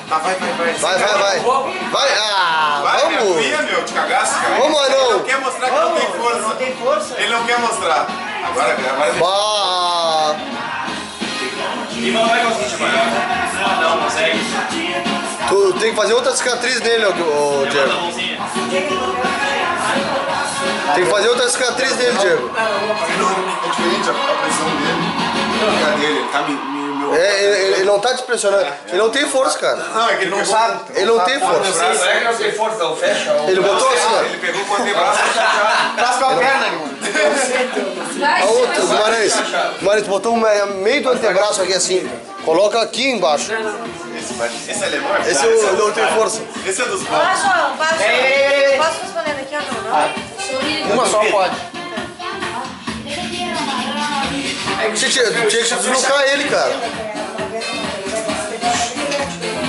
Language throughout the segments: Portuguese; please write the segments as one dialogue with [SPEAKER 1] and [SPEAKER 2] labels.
[SPEAKER 1] Tá, vai.
[SPEAKER 2] Vai, vamos.
[SPEAKER 1] Meu, te cagasse, cara.
[SPEAKER 2] Vamos,
[SPEAKER 1] Ele
[SPEAKER 2] não.
[SPEAKER 1] não quer mostrar que não tem força.
[SPEAKER 3] Não tem força.
[SPEAKER 1] Ele não quer mostrar. Agora
[SPEAKER 2] Bah.
[SPEAKER 4] E não vai conseguir te pagar. Não consegue.
[SPEAKER 2] Tu tem que fazer outra cicatriz nele, ô Diego. Tem que fazer outra cicatriz nele, Diego.
[SPEAKER 1] É diferente a pressão dele. Ele tá
[SPEAKER 2] Ele não tá te pressionando. Ele não tem força, cara.
[SPEAKER 1] Não, é que ele não sabe.
[SPEAKER 2] Ele não tem força.
[SPEAKER 4] Não é que não tem força, não fecha.
[SPEAKER 2] Ele botou assim, ó.
[SPEAKER 1] Ele pegou com o antebraço.
[SPEAKER 3] Traz com a perna, irmão.
[SPEAKER 2] A outra, Guimarães, tu botou meio do antebraço aqui assim. Coloca aqui embaixo.
[SPEAKER 1] Esse é alemão?
[SPEAKER 2] Esse eu não tenho força.
[SPEAKER 1] Esse é dos bons.
[SPEAKER 5] Posso responder daqui ou não?
[SPEAKER 3] Uma só pode.
[SPEAKER 2] Tinha que deslocar ele, cara.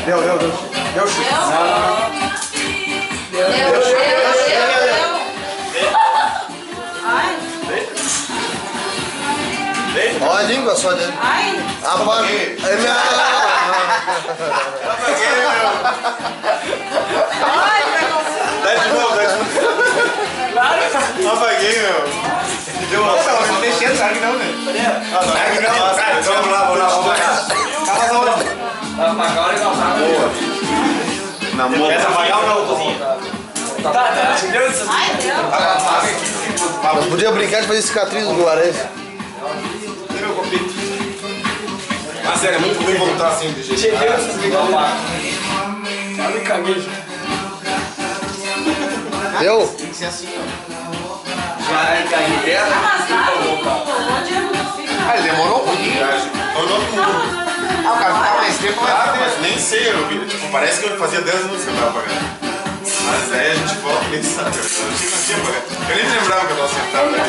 [SPEAKER 2] Deu chute. Olha a língua só dele.
[SPEAKER 1] Apaguei. Dá de novo. Apaguei, meu. Deu uma
[SPEAKER 3] Não tem cheiro, sabe que não, né?
[SPEAKER 1] Vamos lá.
[SPEAKER 4] Vai apagar o legal.
[SPEAKER 1] Namoro.
[SPEAKER 4] Essa apagar ou não, cozinha? Tá.
[SPEAKER 2] Nós podíamos brincar de fazer cicatriz no Guimarães.
[SPEAKER 1] Cadê meu copito? Mas sério, é muito ruim voltar assim de jeito.
[SPEAKER 4] Me caguei.
[SPEAKER 2] Deu?
[SPEAKER 3] Tem que ser assim, ó.
[SPEAKER 4] Já é cair dela.
[SPEAKER 1] Ele demorou um pouquinho. Tornou com
[SPEAKER 3] O cara ficava mais tempo,
[SPEAKER 1] mas nem sei, tipo, parece que eu fazia 10 anos que eu tava pagando. Mas aí a gente volta e nem sabe. Eu nem lembrava que eu tava sentado, né?